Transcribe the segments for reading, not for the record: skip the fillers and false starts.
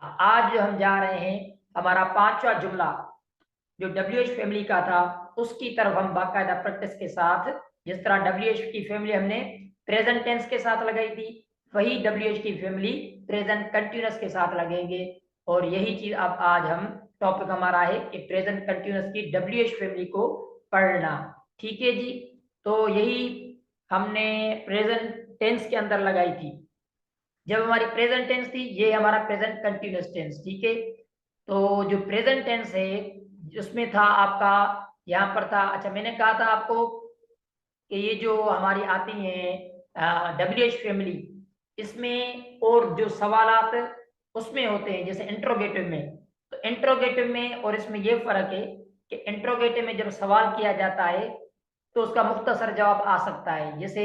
आज जो हम जा रहे हैं, हमारा पांचवा जुमला जो WH फैमिली का था, उसकी तरफ हम बाकायदा प्रैक्टिस के साथ, जिस तरह WH की फैमिली हमने प्रेजेंट टेंस के साथ लगाई थी, वही WH की फैमिली प्रेजेंट कंटिन्यूअस के साथ लगेंगे। और यही चीज अब आज हम टॉपिक हमारा है कि प्रेजेंट कंटिन्यूअस की WH फैमिली को पढ़ना। ठीक है जी। तो यही हमने प्रेजेंट टेंस के अंदर लगाई थी। जब हमारी प्रेजेंट टेंस थी, ये हमारा प्रेजेंट कंटिन्यूअस टेंस। ठीक है। तो जो प्रेजेंट टेंस है, उसमें था आपका, यहाँ पर था, अच्छा मैंने कहा था आपको कि ये जो हमारी आती हैं WH फैमिली, इसमें और जो सवालात उसमें होते हैं, जैसे इंट्रोगेटिव में, तो इंट्रोगेटिव में और इसमें ये फर्क है कि इंट्रोगेटिव में जब सवाल किया जाता है तो उसका मुख्तसर जवाब आ सकता है, जैसे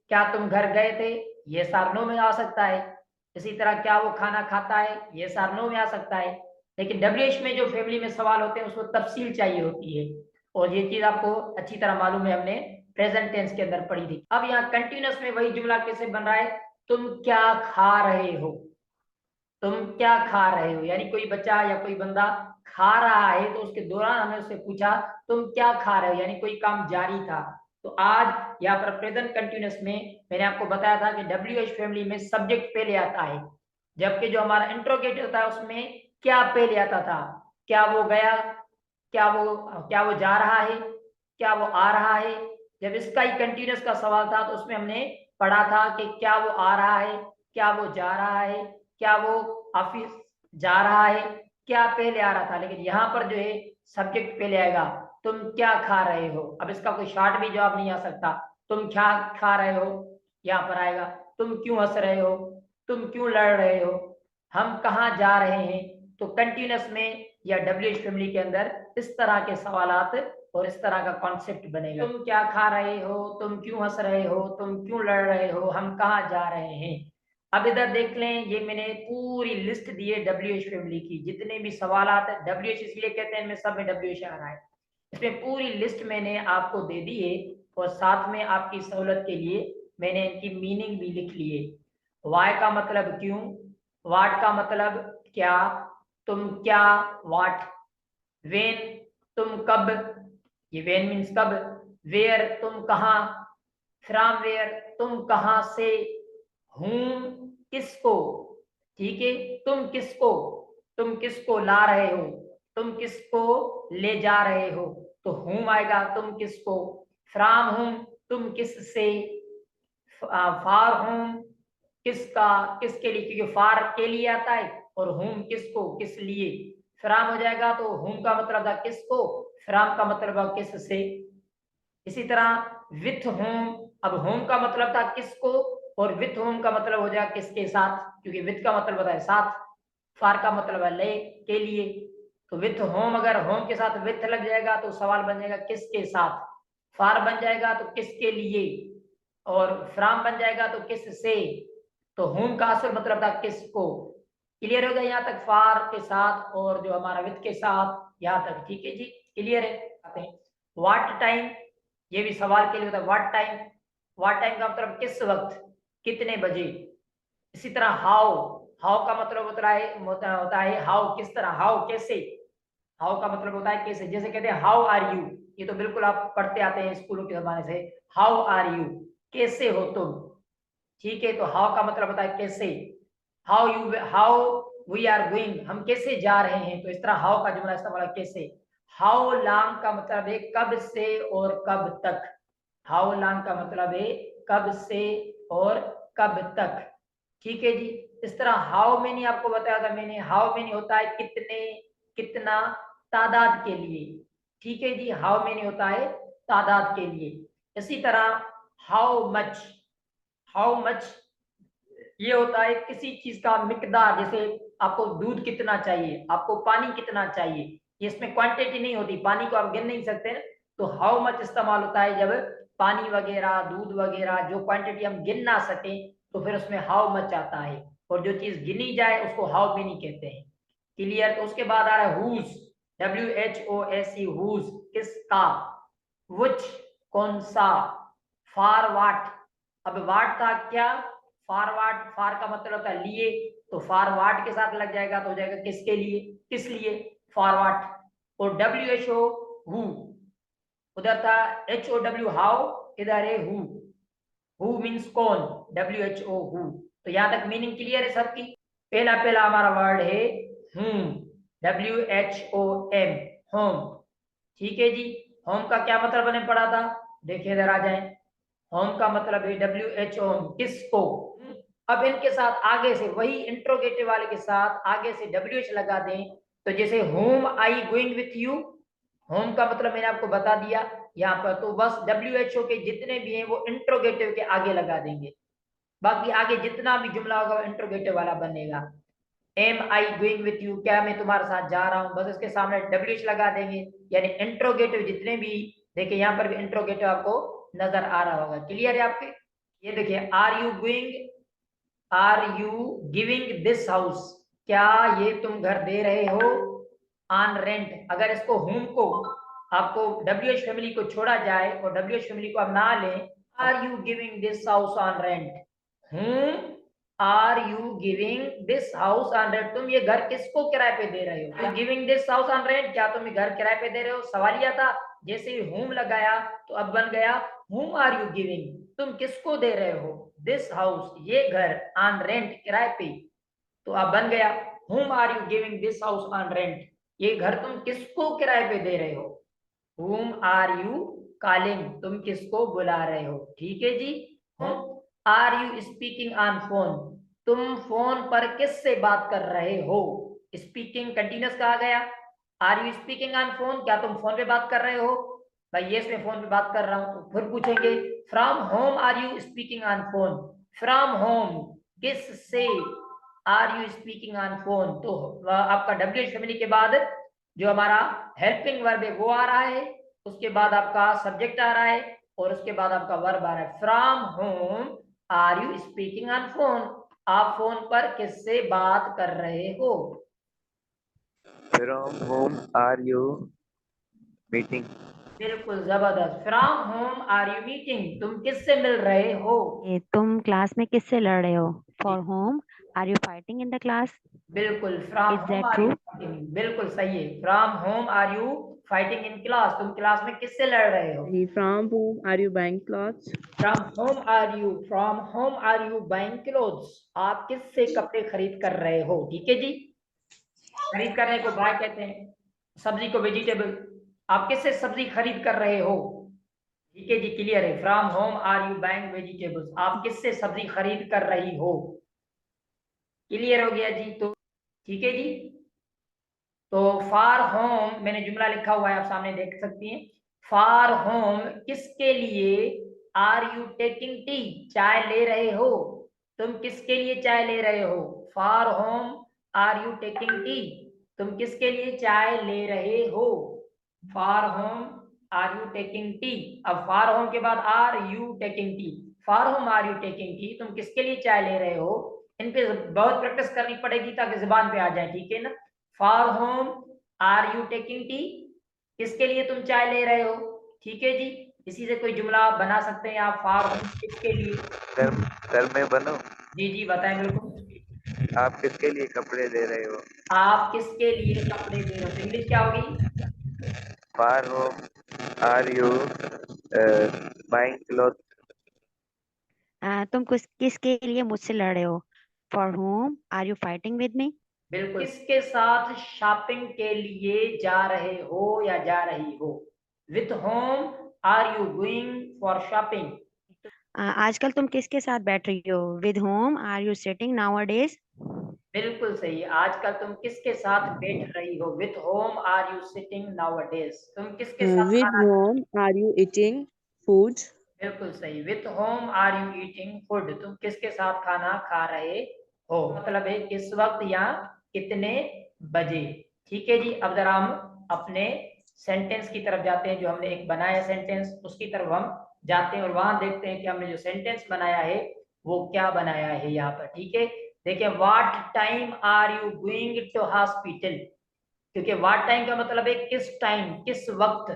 क्या तुम घर गए थे, ये आर नो में आ सकता है। इसी तरह क्या वो खाना खाता है, ये आर नो में आ सकता है। लेकिन WH में जो फैमिली में सवाल होते हैं उसको तफसील चाहिए होती है, और ये चीज आपको अच्छी तरह मालूम है, हमने प्रेजेंट टेंस के अंदर पढ़ी थी। अब यहाँ कंटिन्यूअस में वही जुमला कैसे बन रहा है, तुम क्या खा रहे हो। तुम क्या खा रहे हो, यानी कोई बच्चा या कोई बंदा खा रहा है, तो उसके दौरान हमने उससे पूछा तुम क्या खा रहे हो, यानी कोई काम जारी था। तो आज यहाँ पर प्रेजेंट कंटिन्यूअस में मैंने आपको बताया था कि WH फैमिली में सब्जेक्ट पहले आता है, जबकि जो हमारा इंट्रोगेटिव होता है उसमें क्या पहले आता था, क्या वो गया, क्या वो जा रहा है, क्या वो आ रहा है। जब इसका ही कंटिन्यूअस का सवाल था तो उसमें हमने पढ़ा था कि क्या वो आ रहा है, क्या वो जा रहा है, क्या वो ऑफिस जा रहा है, क्या पहले आ रहा था। लेकिन यहाँ पर जो है सब्जेक्ट पहले आएगा, तुम क्या खा रहे हो। अब इसका कोई शॉर्ट भी जवाब नहीं आ सकता, तुम क्या खा रहे हो, यहाँ पर आएगा तुम क्यों हंस रहे हो, तुम क्यों लड़ रहे हो, हम कहाँ जा रहे हैं। तो कंटिन्यूअस में या WH फैमिली के अंदर इस तरह के सवालात और इस तरह का कॉन्सेप्ट बनेगा। तुम क्या खा रहे हो, तुम क्यों हंस रहे हो, तुम क्यों लड़ रहे हो, हम कहाँ जा रहे हैं। अब इधर देख लें, ये मैंने पूरी लिस्ट दी है WH फैमिली की, जितने भी सवाल आते हैं, WH इसलिए कहते हैं इनमें सब में WH आ रहा है, इसमें पूरी लिस्ट मैंने आपको दे दी है। और साथ में आपकी सहूलत के लिए मैंने इनकी मीनिंग भी लिख ली है। वाई का मतलब क्यों, वाट का मतलब क्या, तुम क्या, वाट, वेन तुम कब, ये वेन मीन्स कब, वेयर तुम कहाँ, फ्रॉम वेयर तुम कहाँ से, हूम किसको, ठीक है, तुम किसको ला रहे हो, तुम किसको ले जा रहे हो। तो हूम आएगा तुम किसको, फ्रॉम हूम तुम किससे, फार हूम किसका, किसके लिए, क्योंकि फार के लिए आता है, और हूम किसको, किस लिए। फ्राम हो जाएगा तो हूम का मतलब था किसको, फ्राम का मतलब था किस से। इसी तरह विथ होम, अब होम का मतलब था किसको, और विथ होम का मतलब हो जाएगा किसके साथ, क्योंकि विथ का मतलब होता है साथ, फार का मतलब है ले, के लिए। तो विथ होम, अगर होम के साथ विथ लग जाएगा तो सवाल बन जाएगा किसके साथ, फार बन जाएगा तो किसके लिए, और फ्राम बन जाएगा तो किस से। तो होम का असल मतलब था किसको। क्लियर हो गया यहाँ तक, फार के साथ और जो हमारा विथ के साथ, यहाँ तक ठीक है जी, क्लियर है। व्हाट टाइम, ये भी सवाल के लिए होता है, व्हाट टाइम, व्हाट टाइम का मतलब किस वक्त, कितने बजे। इसी तरह हाउ, हाउ का मतलब होता है हाउ किस तरह, हाउ कैसे, हाउ का मतलब होता है कैसे। जैसे कहते हैं हाउ आर यू, ये तो बिल्कुल आप पढ़ते आते हैं स्कूलों के जमाने से, हाउ आर यू कैसे हो तुम, ठीक है। तो हाउ का मतलब होता है कैसे, हाउ वी आर गोइंग, हम कैसे जा रहे हैं, तो इस तरह हाउ का जुमला इस्तेमाल कैसे। हाउ लॉन्ग का मतलब है कब से और कब तक, हाउ लॉन्ग का मतलब है कब से और कब तक, ठीक है जी। इस तरह हाउ मेनी आपको बताया था मैंने, हाउ मेनी होता है कितने, कितना, तादाद के लिए, ठीक है जी। हाउ मेनी होता है तादाद के लिए। इसी तरह हाउ मच, हाउ मच ये होता है किसी चीज का मिकदार, जैसे आपको दूध कितना चाहिए, आपको पानी कितना चाहिए, ये इसमें क्वांटिटी नहीं होती, पानी को आप गिन नहीं सकते ना। तो हाउ मच इस्तेमाल होता है जब पानी वगैरह, दूध वगैरह जो क्वांटिटी हम गिन ना सके, तो फिर उसमें हाउ मच आता है। और जो चीज गिनी जाए उसको हाउ मेनी कहते हैं। क्लियर। तो उसके बाद आ रहा है हुज, WHOSE, हुज किसका, विच कौन सा, फॉर वाट, अब वाट था क्या, फॉरवर्ड, फार का मतलब होता है लिए, तो फॉरवर्ड के साथ लग जाएगा तो हो जाएगा किसके लिए, किस लिए, फॉरवर्ड। और WHO हु, उधर था HOW हाउ, इधर है हु मीन्स कौन, WHO हु। तो यहां तक मीनिंग क्लियर है सबकी। पहला पहला हमारा वर्ड है होम, WHOM, होम। ठीक है जी। होम का क्या मतलब मैंने पढ़ा था, देखिए इधर आ जाए। होम का मतलब है WHO, किसको। अब इनके साथ आगे से वही इंट्रोगेटिव वाले के साथ आगे से WH लगा दें, तो जैसे home I going with you, home का मतलब मैंने आपको बता दिया यहाँ पर, तो बस WHO के जितने भी हैं वो इंट्रोगेटिव के आगे लगा देंगे, बाकी आगे जितना भी जुमला होगा वो इंट्रोगेटिव वाला बनेगा। Am I going with you, क्या मैं तुम्हारे साथ जा रहा हूँ, बस इसके सामने WH लगा देंगे, यानी इंट्रोगेटिव जितने भी, देखिए यहाँ पर भी इंट्रोगेटिव आपको नजर आ रहा होगा। क्लियर है आपके। ये देखिए, are you going, are you giving this house, क्या ये तुम घर दे रहे हो ऑन रेंट। अगर इसको होम को आपको WH फैमिली को छोड़ा जाए और WH फैमिली को आप ना लें, are you giving this house on rent, whom are you giving this house on rent, तुम ये घर किसको किराए पे दे रहे हो, giving this house on rent, क्या तुम ये घर किराए पे दे रहे हो, सवालिया था। जैसे ही होम लगाया तो अब बन गया होम आर यू गिविंग, तुम किसको दे रहे हो दिस हाउस, ये घर, ऑन रेंट, किराए पे। तो अब बन गया whom are you giving this house on rent, ये घर तुम किसको किराए पे दे रहे हो। whom आर यू कॉलिंग, तुम किसको बुला रहे हो। ठीक है जी। Are you speaking on phone, तुम फोन पर किससे बात कर रहे हो, स्पीकिंग कंटिन्यूस कहा गया। Are you speaking on phone, क्या तुम फोन पे बात कर रहे हो, भाई यस मैं फोन पे बात कर रहा हूं। तो फिर पूछेंगे from whom are you speaking on phone, from whom किस से are you speaking on phone, तो आपका WH फैमिली के बाद जो हमारा हेल्पिंग वर्ब है वो आ रहा है, उसके बाद आपका सब्जेक्ट आ रहा है और उसके बाद आपका वर्ब आ रहा है। From whom are you speaking on phone, आप फोन पर किससे बात कर रहे हो। From whom are you meeting? बिल्कुल जबरदस्त। From whom are you meeting, तुम किससे मिल रहे हो। तुम क्लास में किससे लड़ रहे हो, जी, for whom are you fighting in the class, बिल्कुल from is whom that are you true. Fighting, बिल्कुल सही है। From whom are you fighting in class, तुम क्लास में किससे लड़ रहे हो। From whom are you buying clothes? From whom are you buying clothes, आप किससे कपड़े खरीद कर रहे हो। ठीक है जी। खरीद करने को बाय कहते हैं, सब्जी को वेजिटेबल, आप किससे सब्जी खरीद कर रहे हो। ठीक है जी, क्लियर है। From whom are you buying vegetables, आप किससे सब्जी खरीद कर रही हो। क्लियर हो गया जी। तो ठीक है जी। तो फार होम मैंने जुमला लिखा हुआ है, आप सामने देख सकती हैं। फार होम किसके लिए आर यू टेकिंग टी, चाय ले रहे हो, तुम किसके लिए चाय ले रहे हो। For whom are you taking tea, तुम किसके लिए चाय ले रहे हो। For whom are you taking tea, अब फार होम के बाद are you taking tea, for whom are you taking tea, तुम किसके लिए चाय ले रहे हो। इन पे बहुत प्रैक्टिस करनी पड़ेगी ताकि जुबान पे आ जाए। ठीक है ना। For whom are you taking tea, किसके लिए तुम चाय ले रहे हो। ठीक है जी। इसी से कोई जुमला आप बना सकते हैं आप, फॉर होम किसके लिए। सर मैं बनूं? जी जी बताएं बिल्कुल। आप किसके लिए कपड़े दे रहे हो? आप किसके लिए कपड़े दे रहे हो, तो इंग्लिश क्या होगी। Far whom are you buying clothes? तुम किसके लिए मुझसे लड़ रहे हो, for whom are you fighting with me. बिल्कुल, किसके साथ शॉपिंग के लिए जा रहे हो या जा रही हो। With whom are you going for shopping. आजकल तुम किसके साथ बैठ रही हो, with whom are you sitting nowadays. बिल्कुल सही। आजकल तुम किसके साथ बैठ रही हो, with whom are you sitting nowadays, तुम किसके साथ With खाना। whom are you eating food? बिल्कुल सही। With whom are you eating food, तुम किसके साथ खाना खा रहे हो, मतलब है किस वक्त या कितने बजे। ठीक है जी। अब जरा हम अपने सेंटेंस की तरफ जाते हैं, जो हमने एक बनाया सेंटेंस उसकी तरफ हम जाते हैं और वहां देखते हैं कि हमने जो सेंटेंस बनाया है वो क्या बनाया है यहाँ पर। ठीक है। देखिए, what time are you going to hospital, क्योंकि व्हाट टाइम का मतलब है किस टाइम, किस वक्त,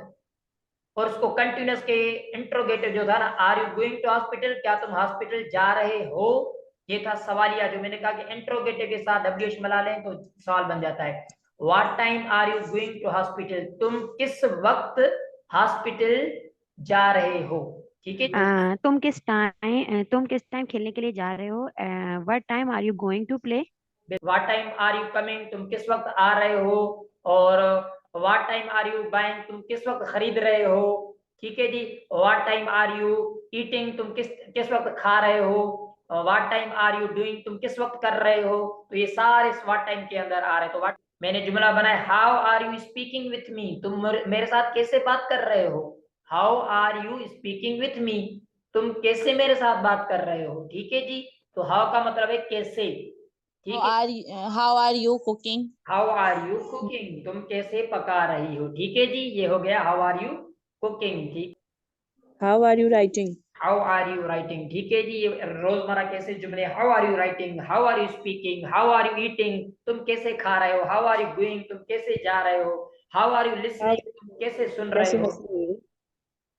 और उसको कंटिन्यूस के इंट्रोगेटिव जो था ना, are you going to hospital, क्या तुम हॉस्पिटल जा रहे हो, ये था सवालिया, जो मैंने कहा कि इंट्रोगेटिव के साथ WH मिला लें तो सवाल बन जाता है। What time are you going to hospital, तुम किस वक्त हॉस्पिटल जा रहे हो, ठीक है। तुम किस टाइम खेलने के लिए जा रहे हो? What time are you going to play? What time are you coming, तुम किस वक्त आ रहे हो। और what time are you buying, तुम किस वक्त खरीद रहे हो, ठीक है जी। What time are you eating, तुम किस किस वक्त खा रहे हो। What time are you doing, तुम किस वक्त कर रहे हो। तो ये सारे व्हाट टाइम के अंदर आ रहे हैं। तो व्हाट, मैंने जुमला बनाया how are you speaking with me, तुम मेरे साथ कैसे बात कर रहे हो। How are you speaking with me, तुम कैसे मेरे साथ बात कर रहे हो, ठीक है जी। तो हाउ का मतलब है कैसे, ठीक है। How are you cooking? How are you cooking, तुम कैसे पका रही हो, ठीक है जी। ये हो गया हाउ आर यू कुकिंग, ठीक। How are you writing? How are you writing, ठीक है जी। ये रोजमर्रा कैसे जुमले, how are you writing, how are you speaking, how are you eating, तुम कैसे खा रहे हो। हाउ आर यू गोइंग, तुम कैसे जा रहे हो। How are you How listening, तुम कैसे सुन रहे कैसे हो, हंस रहे हो?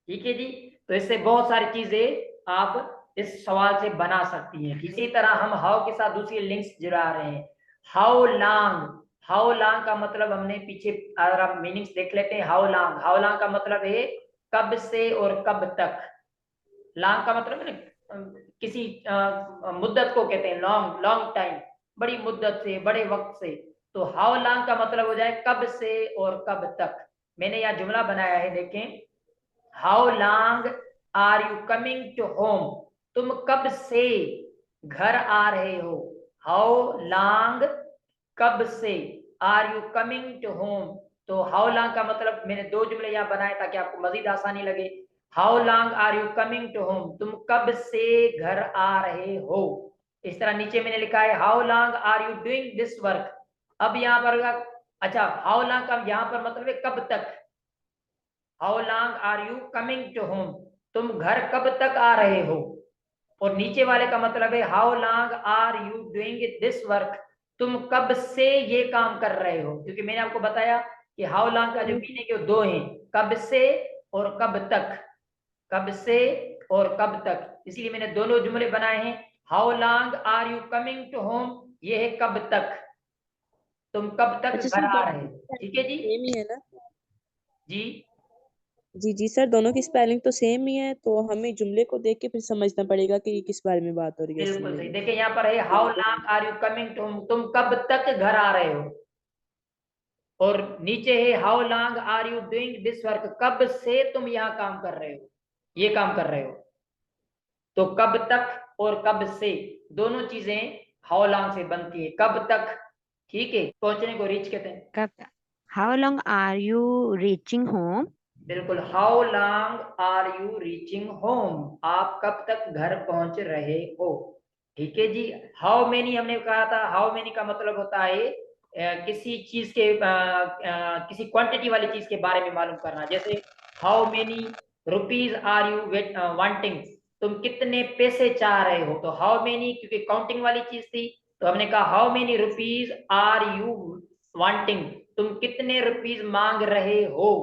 ठीक है जी। तो इससे बहुत सारी चीजें आप इस सवाल से बना सकती हैं। इसी तरह हम हाउ के साथ दूसरी लिंक्स जुड़ा रहे हैं। हाउ लॉन्ग, हाउ लॉन्ग का मतलब हमने पीछे, अगर आप मीनिंग्स देख लेते हैं। हाउ लॉन्ग, हाउ लॉन्ग का मतलब है कब से और कब तक। लॉन्ग का मतलब है ना किसी मुद्दत को कहते हैं, लॉन्ग, लॉन्ग टाइम, बड़ी मुद्दत से, बड़े वक्त से। तो हाउ लॉन्ग का मतलब हो जाए कब से और कब तक। मैंने यहाँ जुमला बनाया है, देखें। How long are you coming to home, तुम कब से घर आ रहे हो। हाउ लॉन्ग, कब से, are you coming to home. तो हाउ लॉन्ग का मतलब मैंने दो जुमले यहाँ बनाए ताकि आपको मजीद आसानी लगे। How long are you coming to home, तुम कब से घर आ रहे हो। इस तरह नीचे मैंने लिखा है how long are you doing this work. अब यहाँ पर, अच्छा, हाउ लॉन्ग का यहाँ पर मतलब है कब तक। How long are you coming to home, तुम घर कब तक आ रहे हो। और नीचे वाले का मतलब है how long are you doing this work, तुम कब से ये काम कर रहे हो। क्योंकि मैंने आपको बताया कि हाउ लॉन्ग का जो मीनिंग है वो दो है, कब से और कब तक। कब से और कब तक, इसलिए मैंने दोनों जुमले बनाए हैं। How long are you coming to home, ये है कब तक, तुम कब तक अच्छा घर सर, आ रहे हो, दोनों ठीक है जी। सेम ही है ना? जी जी जी सर, दोनों की स्पेलिंग तो सेम ही है, तो हमें जुमले को देख के फिर समझना पड़ेगा कि किस बारे में बात हो रही है इस बिल्कुल जुमले सही। में। देखिए यहाँ पर है how long are you coming to home, तुम कब तक घर आ रहे हो। और नीचे है how long are you doing this work, कब से तुम यहाँ काम कर रहे हो, ये काम कर रहे हो। तो कब तक और कब से दोनों चीजें हाउ लॉन्ग से बनती है, कब तक, ठीक है। पहुंचने को रीच कहते हैं। कब? How long are you reaching home? बिल्कुल, how long are you reaching home, आप कब तक घर पहुंच रहे हो, ठीक है जी। हाउ मेनी हमने कहा था, हाउ मेनी का मतलब होता है किसी चीज के किसी क्वांटिटी वाली चीज के बारे में मालूम करना। जैसे how many rupees are you wanting, तुम कितने पैसे चाह रहे हो। तो हाउ मेनी क्योंकि काउंटिंग वाली चीज थी, तो हमने कहा how many rupees are you wanting, तुम कितने रुपीज मांग रहे हो।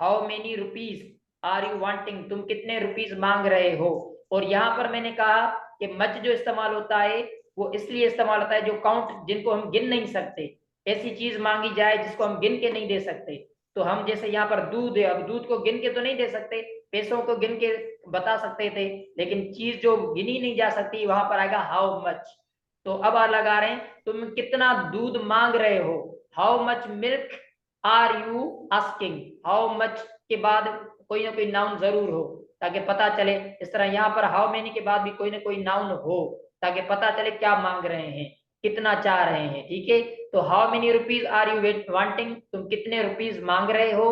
How many rupees are you wanting, तुम कितने रुपीज मांग रहे हो। और यहाँ पर मैंने कहा कि मच जो इस्तेमाल होता है वो इसलिए इस्तेमाल होता है जो काउंट, जिनको हम गिन नहीं सकते, ऐसी चीज मांगी जाए जिसको हम गिन के नहीं दे सकते। तो हम जैसे यहाँ पर दूध है, अब दूध को गिन के तो नहीं दे सकते, पैसों को गिन के बता सकते थे, लेकिन चीज जो गिनी नहीं जा सकती वहां पर आएगा हाउ मच। तो अब लगा रहे हैं तुम कितना दूध मांग रहे हो। How much milk are you asking, how much के बाद कोई ना कोई नाउन जरूर हो ताकि पता चले। इस तरह यहाँ पर हाउ मेनी के बाद भी कोई ना कोई नाउन हो ताकि पता चले क्या मांग रहे हैं, कितना चाह रहे हैं, ठीक है। तो how many rupees are you wanting, तुम कितने रुपीज मांग रहे हो।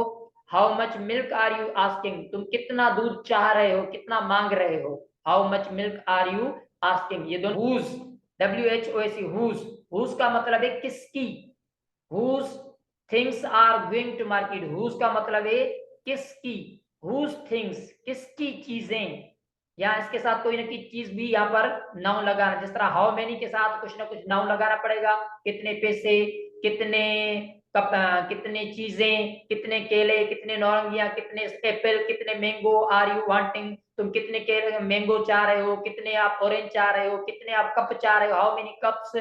How much milk are you asking, तुम कितना दूध चाह रहे हो, कितना मांग रहे हो। How much milk are you asking, ये दोनों हुज, WHOS, हुज का मतलब है किसकी। Whose things are going to market, whose का मतलब है किसकी। हुज थिंग्स, किसकी चीजें। या इसके साथ कोई ना कोई चीज भी यहाँ पर नाउन लगाना, जिस तरह हाउ मेनी के साथ कुछ ना कुछ नाउन लगाना पड़ेगा। कितने पैसे, कितने कप, कितने चीजें, कितने केले, कितने नारंगियां, कितने एप्पल, कितने मैंगो आर यू वांटिंग, तुम कितने के मैंगो चाह रहे हो, कितने आप ऑरेंज चाह रहे हो, कितने आप कप चाह रहे हो, how many cups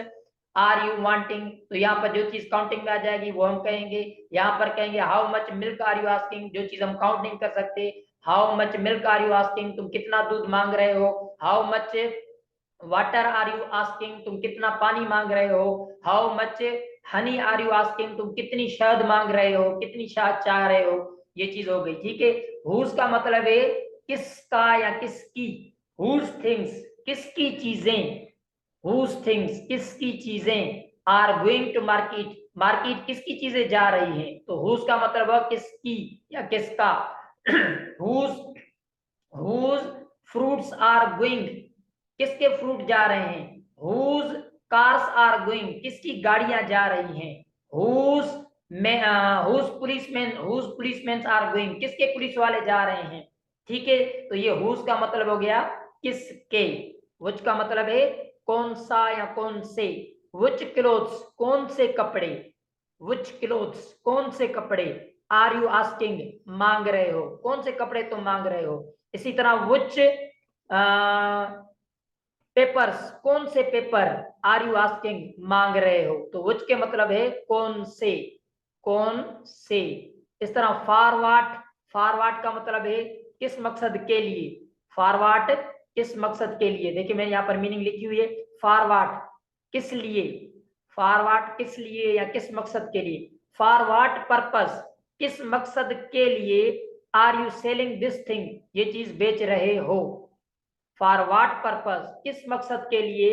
are you wanting. तो यहाँ पर जो चीज काउंटिंग में आ जाएगी वो हम कहेंगे। यहाँ पर कहेंगे how much milk are you asking, जो चीज हम काउंट नहीं कर सकते। How much milk are you asking, तुम कितना दूध मांग रहे हो। How much water are you asking, तुम कितना पानी मांग रहे हो। How much honey are you asking, तुम कितनी शहद मांग रहे हो, कितनी शहद चाह रहे हो। ये चीज हो गई, ठीक है। हुज का मतलब है किसका या किसकी। हुज थिंग्स, किसकी चीजें। हुज थिंग्स, किसकी चीजें are going to market, market किसकी चीजें जा रही हैं। तो हुज का मतलब है किसकी या किसका। Whose whose fruits are going, किसके फ्रूट जा रहे हैं। हुज कार्स आर गोइंग, किसकी गाड़ियां जा रही हैं। हुज पुलिसमैन आर गोइंग, किसके पुलिस वाले जा रहे हैं। ठीक है, तो ये हुज का मतलब हो गया किसके। व्हिच का मतलब है कौन सा या कौन से। व्हिच क्लोथ्स, कौन से कपड़े। व्हिच क्लोथ्स, कौन से कपड़े। आर यू आस्किंग, मांग रहे हो, कौन से कपड़े तुम मांग रहे हो। इसी तरह व्हिच पेपर्स, कौन से पेपर आर यू आस्किंग, मांग रहे हो। तो व्हिच के मतलब है कौन से, कौन से। इस तरह फॉरवर्ड, फॉरवर्ड का मतलब है किस मकसद के लिए। फॉरवर्ड किस मकसद के लिए। देखिए मैंने यहाँ पर मीनिंग लिखी हुई है। फॉरवर्ड किस लिए, फॉरवर्ड किस लिए या किस मकसद के लिए। फॉरवर्ड पर्पस, किस मकसद के लिए are you selling this thing, ये चीज बेच रहे हो। फॉर व्हाट पर्पस, किस मकसद के लिए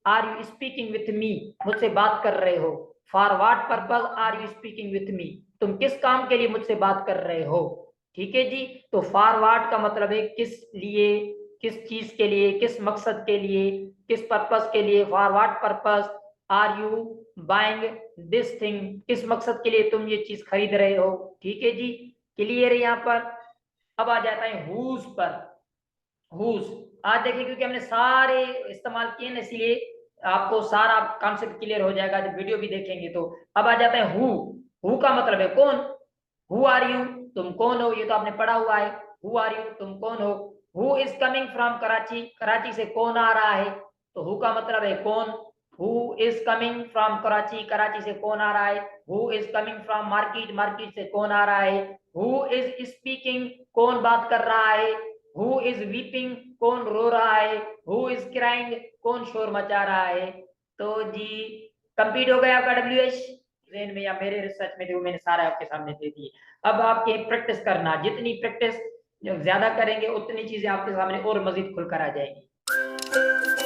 are you speaking with me, मुझसे बात कर रहे हो। For what purpose are you speaking with me, तुम किस काम के लिए मुझसे बात कर रहे हो। ठीक है जी। तो फॉर व्हाट का मतलब है किस लिए, किस चीज के लिए, किस मकसद के लिए, किस पर्पस के लिए। For what purpose are you buying this thing, किस मकसद के लिए तुम ये चीज खरीद रहे हो। ठीक है जी, क्लियर है यहाँ पर। अब आ जाता है हुज पर। हुज आज देखिए, क्योंकि हमने सारे इस्तेमाल किए ना, इसलिए आपको सारा कॉन्सेप्ट क्लियर हो जाएगा जब वीडियो भी देखेंगे तो। अब आ जाता है हु का मतलब है कौन। हु आर यू, तुम कौन हो, ये तो आपने पढ़ा हुआ है। हु आर यू, तुम कौन हो। Who is coming from Karachi, Karachi से कौन आ रहा है। तो हु का मतलब है कौन। Who is coming from Karachi, Karachi से कौन आ रहा है। Who is coming from market, market से कौन आ रहा है। हु इज स्पीकिंग, कौन बात कर रहा है। हु इज वीपिंग, कौन रो रहा है। हु इज क्राइंग, कौन शोर मचा रहा है। तो जी कंप्लीट हो गया आपका WH ट्रेन में, या मेरे रिसर्च में जो मैंने सारा आपके सामने दे दी। अब आपके प्रैक्टिस करना, जितनी प्रैक्टिस ज्यादा करेंगे उतनी चीजें आपके सामने और मजीद खुलकर आ जाएंगी।